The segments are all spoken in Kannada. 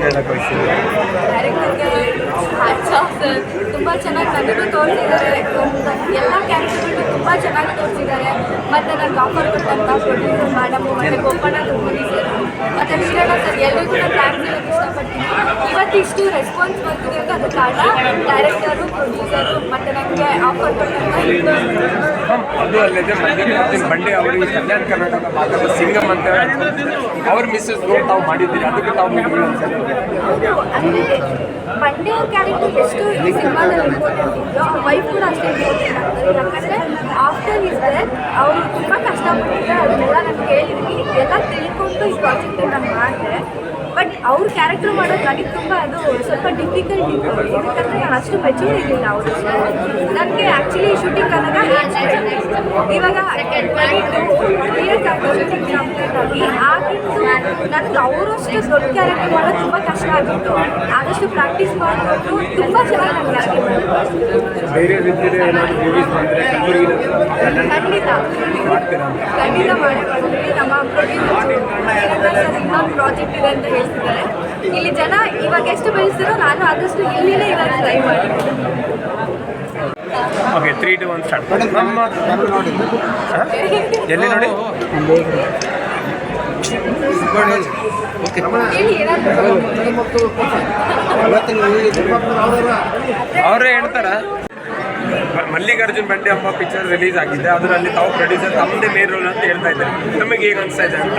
ಹೇಳಕ್ಕೆ ಬಯಸ್ತೀವಿ? ತುಂಬ ಚೆನ್ನಾಗಿ ನನಗೂ ತೋರಿಸಿದ್ದಾರೆ, ಎಲ್ಲ ಕ್ಯಾರೆಕ್ಟರ್ಗಳು ತುಂಬ ಚೆನ್ನಾಗಿ ತೋರಿಸಿದ್ದಾರೆ. ಮತ್ತು ನನಗೆ ಆಫರ್ ಕೊಟ್ಟಂಥ ಪ್ರೊಡ್ಯೂಸರ್ ಮೇಡಮು ಮತ್ತು ಗೋಪಾಲ ತುಮರಿ ಸರ್ ಮತ್ತು ವೀರಣ್ಣ ಸರ್ ಎಲ್ಲರಿಗೂ ನಾನು ಥ್ಯಾಂಕ್ಸ್ ಹೇಳೋಕ್ಕೆ ಇಷ್ಟಪಡ್ತೀನಿ. ಇವತ್ತಿಷ್ಟು ರೆಸ್ಪಾನ್ಸ್ ಬರ್ತಿದೆ ಅಂತ ಅದು ಕಾರಣ ಡೈರೆಕ್ಟರು, ಪ್ರೊಡ್ಯೂಸರು ಮತ್ತು ನನಗೆ ಆಫರ್ ಕೊಟ್ಟಂಥ ಅದು ಅಲ್ಲದೆ ಮಲ್ಲಿಕಾರ್ಜುನ್ ಬಂಡೆ ಅವರು ಈ ಕಲ್ಯಾಣ ಕರ್ನಾಟಕ ಭಾಗದ ಸಿಂಗಮ್ ಅಂತ ಅವ್ರ ಮಿಸ್ಸಸ್ ರೋಲ್ ತಾವು ಮಾಡಿದ್ದೀರಿ, ಅದಕ್ಕೆ ತಾವು ಅಂದರೆ ಬಂಡೆ ಅವ್ರ ಕ್ಯಾರೆಕ್ಟರ್ ಎಷ್ಟು ಈ ಸಿನಿಮಾದಲ್ಲಿ ಇಂಪಾರ್ಟೆಂಟ್ ಇದೆಯೋ ಅವ್ರ ವೈಫ್ ಕೂಡ ಅಷ್ಟೇ ಇಂಪಾರ್ಟೆಂಟ್ ಆಗ್ತದೆ. ಯಾಕಂದರೆ ಆಫ್ಟರ್ ಇಸ್ ಡೆತ್ ಅವರು ತುಂಬ ಕಷ್ಟಪಟ್ಟಿದ್ದಾರೆ, ಅದನ್ನೆಲ್ಲ ನಾನು ಕೇಳಿದ್ವಿ, ಎಲ್ಲ ತಿಳ್ಕೊಂಡು ಈ ಪ್ರಾಜೆಕ್ಟ್ ನಾನು ಮಾಡಿದೆ. ಬಟ್ ಅವ್ರ ಕ್ಯಾರೆಕ್ಟರ್ ಮಾಡೋದು ನನಗೆ ತುಂಬ ಅದು ಸ್ವಲ್ಪ ಡಿಫಿಕಲ್ಟ್ ಇತ್ತು, ಯಾಕಂದರೆ ನಾನು ಅಷ್ಟು ಮೆಚೂರ್ ಇರಲಿಲ್ಲ ಅವರು. ನನಗೆ ಆ್ಯಕ್ಚುಲಿ ಶೂಟಿಂಗ್ ಆದಾಗ ಇವಾಗ ಶೂಟಿಂಗ್ ಕಂಪ್ಲೀಟ್ ಆಗಿ ಆಗಿದ್ದು ನನಗೆ ಅವರಷ್ಟು ದೊಡ್ಡ ಕ್ಯಾರೆಕ್ಟರ್ ಮಾಡೋದು ತುಂಬ ಕಷ್ಟ ಆಗಿತ್ತು. ಆದಷ್ಟು ಪ್ರಾಕ್ಟೀಸ್ ಮಾಡಿಕೊಂಡು ತುಂಬ ಚೆನ್ನಾಗಿ ನಾನು ಕ್ಯಾರೆಕ್ಟರ್ ಬೇರೆ ರೀತಿಯಲ್ಲಿ ಖಂಡಿತ ಮಾಡಿ ನಮ್ಮ ಪ್ರೊಡ್ಯೂಸರ್ ಇನ್ನೊಂದು ಪ್ರಾಜೆಕ್ಟ್ ಇದೆ ಅಂತ ಹೇಳ್ತಿದ್ದಾರೆ. ಇಲ್ಲಿ ಜನ ಇವಾಗ ಎಷ್ಟು ಬೆಳೆಸ್ತಾರೋ ನಾನು ಆದಷ್ಟು ಇಲ್ಲಿನೇ ಇವಾಗ ಟ್ರೈ ಮಾಡಿದ್ದೀನಿ. Okay 3, 2, 1 start. ಎಲ್ಲಿ ನೋಡಿ ಅವರೇ ಹೇಳ್ತಾರ. ಮಲ್ಲಿಕಾರ್ಜುನ್ ಬಂಡೆ ಎಂಬ ಪಿಕ್ಚರ್ ರಿಲೀಸ್ ಆಗಿದೆ, ಅದರಲ್ಲಿ ತಾವು ಪ್ರೊಡ್ಯೂಸರ್ ತಮ್ಮದೇ ಮೇನ್ ರೋಲ್ ಅಂತ ಹೇಳ್ತಾ ಇದ್ದಾರೆ. ನಮಗೆ ಹೇಗೆ ಅನಿಸ್ತಾ ಇದೆ ಅಂತ?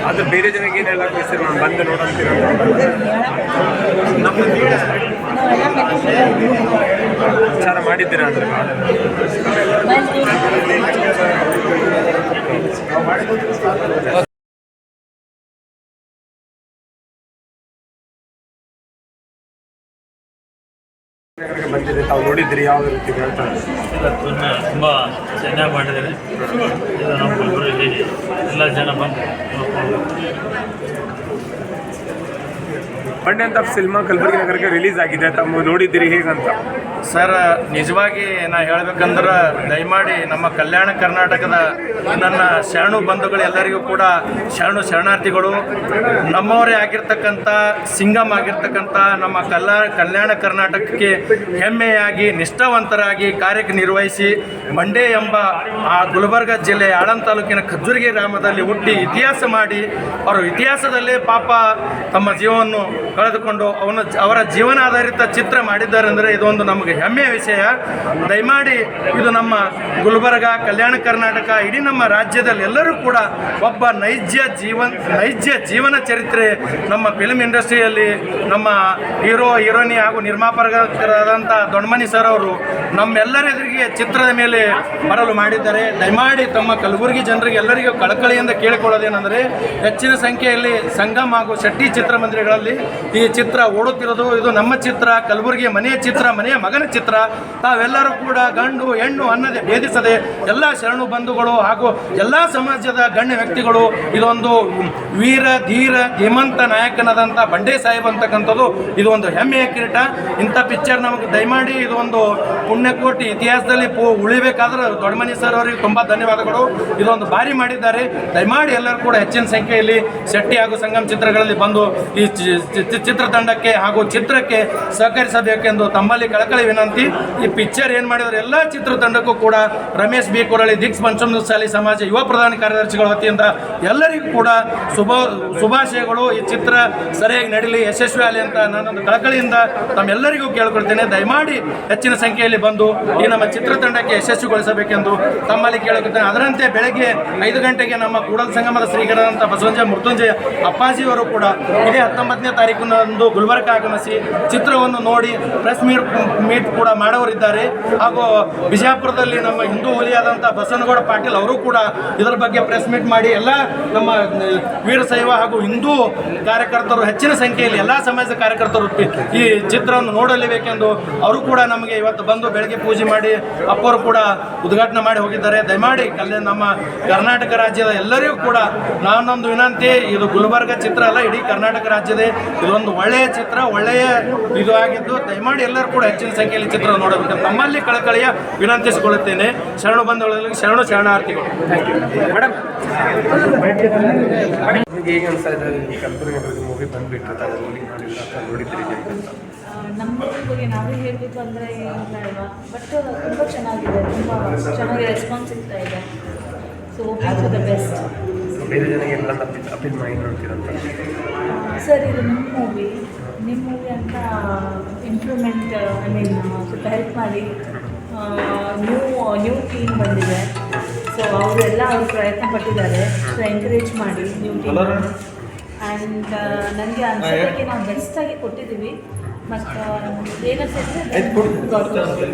ಅದು ಬೇರೆ ಜನಕ್ಕೆ ಏನು ಹೇಳಕ್ಕೆ ಬಯಸ್ತೀರಿ? ನಾನು ಬಂದು ನೋಡಂತೀರ ವಿಚಾರ ಮಾಡಿದ್ದೀರಾ ಅಂದ್ರೆ ಬಂದಿದೆ, ತಾವು ನೋಡಿದ್ರಿ ಯಾವ ರೀತಿ ಹೇಳ್ತಾರೆ? ತುಂಬ ಚೆನ್ನಾಗಿ ಮಾಡಿದ್ದಾರೆ. ಇದು ನಮ್ಮ ಗುಲ್ಬರ್ಗದಲ್ಲಿ ಎಲ್ಲ ಜನ ಬಂದು ಬಂಡೆ ಅಂತ ಸಿನಿಮಾ ಕಲಬುರಗಿ ನಗರಕ್ಕೆ ರಿಲೀಸ್ ಆಗಿದೆ, ತಾವು ನೋಡಿದ್ದೀರಿ, ಹೇಗಂತ? ಸರ್, ನಿಜವಾಗಿ ನಾ ಹೇಳ್ಬೇಕಂದ್ರೆ ದಯಮಾಡಿ ನಮ್ಮ ಕಲ್ಯಾಣ ಕರ್ನಾಟಕದ ನನ್ನ ಶರಣು ಬಂಧುಗಳು ಎಲ್ಲರಿಗೂ ಕೂಡ ಶರಣಾರ್ಥಿಗಳು. ನಮ್ಮವರೇ ಆಗಿರ್ತಕ್ಕಂಥ ಸಿಂಗಮ್ ಆಗಿರ್ತಕ್ಕಂಥ ನಮ್ಮ ಕಲ್ಯಾಣ ಕರ್ನಾಟಕಕ್ಕೆ ಹೆಮ್ಮೆಯಾಗಿ ನಿಷ್ಠಾವಂತರಾಗಿ ಕಾರ್ಯನಿರ್ವಹಿಸಿ ಬಂಡೆ ಎಂಬ ಆ ಗುಲ್ಬರ್ಗ ಜಿಲ್ಲೆ ಆಳಂದ ತಾಲೂಕಿನ ಖಜ್ಜುರ್ಗಿ ಗ್ರಾಮದಲ್ಲಿ ಹುಟ್ಟಿ ಇತಿಹಾಸ ಮಾಡಿ ಅವರು ಇತಿಹಾಸದಲ್ಲೇ ಪಾಪ ತಮ್ಮ ಜೀವವನ್ನು ಕಳೆದುಕೊಂಡು ಅವರ ಜೀವನಾಧಾರಿತ ಚಿತ್ರ ಮಾಡಿದ್ದಾರೆ ಅಂದರೆ ಇದೊಂದು ನಮಗೆ ಹೆಮ್ಮೆಯ ವಿಷಯ. ದಯಮಾಡಿ ಇದು ನಮ್ಮ ಗುಲ್ಬರ್ಗ, ಕಲ್ಯಾಣ ಕರ್ನಾಟಕ, ಇಡೀ ನಮ್ಮ ರಾಜ್ಯದಲ್ಲಿ ಎಲ್ಲರೂ ಕೂಡ ಒಬ್ಬ ನೈಜ ಜೀವನ ಚರಿತ್ರೆ ನಮ್ಮ ಫಿಲ್ಮ್ ಇಂಡಸ್ಟ್ರಿಯಲ್ಲಿ ನಮ್ಮ ಹೀರೋಯಿನಿ ಹಾಗೂ ನಿರ್ಮಾಪಕರಾದಂಥ ದೊಡ್ಡಮನಿ ಸರ್ ಅವರು ನಮ್ಮೆಲ್ಲರೆದುರಿಗೆ ಚಿತ್ರದ ಮೇಲೆ ಬರಲು ಮಾಡಿದ್ದಾರೆ. ದಯಮಾಡಿ ತಮ್ಮ ಕಲಬುರಗಿ ಜನರಿಗೆ ಎಲ್ಲರಿಗೂ ಕಳಕಳಿಯಿಂದ ಕೇಳಿಕೊಳ್ಳೋದೇನೆಂದರೆ ಹೆಚ್ಚಿನ ಸಂಖ್ಯೆಯಲ್ಲಿ ಸಂಗಮ್ ಹಾಗೂ ಶೆಟ್ಟಿ ಚಿತ್ರಮಂದಿರಗಳಲ್ಲಿ ಈ ಚಿತ್ರ ಓಡುತ್ತಿರೋದು. ಇದು ನಮ್ಮ ಚಿತ್ರ, ಕಲಬುರಗಿ ಮನೆಯ ಚಿತ್ರ, ಮನೆಯ ಮಗನ ಚಿತ್ರ. ತಾವೆಲ್ಲರೂ ಕೂಡ ಗಂಡು ಹೆಣ್ಣು ಅನ್ನದೇ ಭೇದಿಸದೆ ಎಲ್ಲ ಶರಣು ಬಂಧುಗಳು ಹಾಗೂ ಎಲ್ಲ ಸಮಾಜದ ಗಣ್ಯ ವ್ಯಕ್ತಿಗಳು ಇದೊಂದು ವೀರ ಧೀರ ಹೇಮಂತ ನಾಯಕನಾದಂಥ ಬಂಡೆ ಸಾಹೇಬ್ ಅಂತಕ್ಕಂಥದ್ದು ಇದು ಒಂದು ಹೆಮ್ಮೆಯ ಕಿರೀಟ. ಇಂಥ ಪಿಕ್ಚರ್ ನಮಗೆ ದಯಮಾಡಿ ಇದು ಒಂದು ಪುಣ್ಯಕೋಟಿ ಇತಿಹಾಸದಲ್ಲಿ ಉಳಿಬೇಕಾದ್ರೆ ದೊಡ್ಡಮನಿ ಸರ್ ಅವರಿಗೆ ತುಂಬ ಧನ್ಯವಾದಗಳು. ಇದೊಂದು ಭಾರಿ ಮಾಡಿದ್ದಾರೆ. ದಯಮಾಡಿ ಎಲ್ಲರೂ ಕೂಡ ಹೆಚ್ಚಿನ ಸಂಖ್ಯೆಯಲ್ಲಿ ಶೆಟ್ಟಿ ಹಾಗೂ ಸಂಗಮ್ ಚಿತ್ರಗಳಲ್ಲಿ ಬಂದು ಈ ಚಿತ್ರತಂಡಕ್ಕೆ ಹಾಗೂ ಚಿತ್ರಕ್ಕೆ ಸಹಕರಿಸಬೇಕೆಂದು ತಮ್ಮಲ್ಲಿ ಕಳಕಳಿ ವಿನಂತಿ. ಈ ಪಿಕ್ಚರ್ ಏನು ಮಾಡಿದರೆ ಎಲ್ಲ ಚಿತ್ರತಂಡಕ್ಕೂ ಕೂಡ ರಮೇಶ್ ಬಿ ಕೊರಳಿ, ದಿಕ್ಸ್ ಪಂಚಮಸಾಲಿ ಸಮಾಜ ಯುವ ಪ್ರಧಾನ ಕಾರ್ಯದರ್ಶಿಗಳ ವತಿಯಿಂದ ಎಲ್ಲರಿಗೂ ಕೂಡ ಶುಭಾಶಯಗಳು. ಈ ಚಿತ್ರ ಸರಿಯಾಗಿ ನಡೀಲಿ, ಯಶಸ್ವಿ ಆಗಲಿ ಅಂತ ನಾನೊಂದು ಕಳಕಳಿಯಿಂದ ತಮ್ಮೆಲ್ಲರಿಗೂ ಕೇಳಿಕೊಳ್ತೇನೆ. ದಯಮಾಡಿ ಹೆಚ್ಚಿನ ಸಂಖ್ಯೆಯಲ್ಲಿ ಬಂದು ಈ ನಮ್ಮ ಚಿತ್ರತಂಡಕ್ಕೆ ಯಶಸ್ವಿಗೊಳಿಸಬೇಕೆಂದು ತಮ್ಮಲ್ಲಿ ಕೇಳಿಕೊಳ್ತೇನೆ. ಅದರಂತೆ ಬೆಳಗ್ಗೆ 5 ಗಂಟೆಗೆ ನಮ್ಮ ಕೂಡಲ ಸಂಗಮದ ಶ್ರೀಗರಾದಂಥ ಬಸವಂಜ ಮೃತ್ಯುಂಜಯ ಅಪ್ಪಾಜಿಯವರು ಕೂಡ ಇದೇ 19ನೇ ತಾರೀಕು ತಾಲೂಕಿನೊಂದು ಗುಲ್ಬರ್ಗ ಆಗಮಿಸಿ ಚಿತ್ರವನ್ನು ನೋಡಿ ಪ್ರೆಸ್ ಮೀಟ್ ಕೂಡ ಮಾಡೋರಿದ್ದಾರೆ. ಹಾಗೂ ಬಿಜಾಪುರದಲ್ಲಿ ನಮ್ಮ ಹಿಂದೂ ಹುಲಿಯಾದಂಥ ಬಸವನಗೌಡ ಪಾಟೀಲ್ ಅವರು ಕೂಡ ಇದರ ಬಗ್ಗೆ ಪ್ರೆಸ್ ಮೀಟ್ ಮಾಡಿ ಎಲ್ಲ ನಮ್ಮ ವೀರಶೈವ ಹಾಗೂ ಹಿಂದೂ ಕಾರ್ಯಕರ್ತರು ಹೆಚ್ಚಿನ ಸಂಖ್ಯೆಯಲ್ಲಿ ಎಲ್ಲ ಸಮಾಜದ ಕಾರ್ಯಕರ್ತರು ಈ ಚಿತ್ರವನ್ನು ನೋಡಲೇಬೇಕೆಂದು ಅವರು ಕೂಡ ನಮಗೆ ಇವತ್ತು ಬಂದು ಬೆಳಗ್ಗೆ ಪೂಜೆ ಮಾಡಿ ಅಪ್ಪರು ಕೂಡ ಉದ್ಘಾಟನೆ ಮಾಡಿ ಹೋಗಿದ್ದಾರೆ. ದಯಮಾಡಿ ನಮ್ಮ ಕರ್ನಾಟಕ ರಾಜ್ಯದ ಎಲ್ಲರಿಗೂ ಕೂಡ ನಾನೊಂದು ವಿನಂತಿ, ಇದು ಗುಲ್ಬರ್ಗ ಚಿತ್ರ ಅಲ್ಲ, ಇಡೀ ಕರ್ನಾಟಕ ರಾಜ್ಯದ ಇದೊಂದು ಒಳ್ಳೆಯ ಚಿತ್ರ, ಒಳ್ಳೆಯ ಇದು ಆಗಿದ್ದು ದಯಮಾಡಿ ಎಲ್ಲರೂ ಕೂಡ ಹೆಚ್ಚಿನ ಸಂಖ್ಯೆಯಲ್ಲಿ ಚಿತ್ರ ನೋಡಬೇಕು ನಮ್ಮಲ್ಲಿ ಕಳಕಳಿಯ ವಿನಂತಿಸಿಕೊಳ್ಳುತ್ತೇನೆ. ಶರಣು ಬಂಧುಗಳಲ್ಲಿ ಶರಣು ಶರಣಾರ್ಥಿಗಳು. ಮೇಡಮ್ ನಿಮಗೆ ಹೇಗೆ ಅನಿಸ್ತಾ ಇದೆ ಈ ಕಲಬುರಗಿ ಮೂವಿ ಬಂದುಬಿಟ್ಟು ನೋಡಿದ್ರಿ ಅಂತ? ನಮ್ಮ ಬಗ್ಗೆ ನಾವೇ ಹೇಳಬೇಕು ಅಂದರೆ ಬೇಡವಾ, ಬಟ್ ತುಂಬ ಚೆನ್ನಾಗಿದೆ, ತುಂಬ ಚೆನ್ನಾಗಿ ರೆಸ್ಪಾನ್ಸ್ ಸಿಗ್ತಾ ಇದೆ. So hoping for the best. ಬೇರೆ ಜನಕ್ಕೆ ಎಲ್ಲ ಅಪೀಲ್ ಮಾಡಿ ನೋಡ್ತೀರಂತ ಸರ್, ಇದು ನಿಮ್ಮ ಮೂವಿ ಅಂತ ಇಂಪ್ರೂವ್ಮೆಂಟ್ ಐ ಮೀನ್ ಸ್ವಲ್ಪ ಹೆಲ್ಪ್ ಮಾಡಿ. ನ್ಯೂ ಟೀಮ್ ಬಂದಿದೆ, ಸೊ ಅವರೆಲ್ಲ ಅವ್ರು ಪ್ರಯತ್ನ ಪಟ್ಟಿದ್ದಾರೆ. ಸೊ ಎಂಕರೇಜ್ ಮಾಡಿ ನ್ಯೂ ಟೀಮ್. ಆ್ಯಂಡ್ ನನಗೆ ಅನ್ಸೋದಕ್ಕೆ ನಾವು ಬೆಸ್ಟಾಗಿ ಕೊಟ್ಟಿದ್ದೀವಿ. ಮತ್ತು ಏನಂತಂದರೆ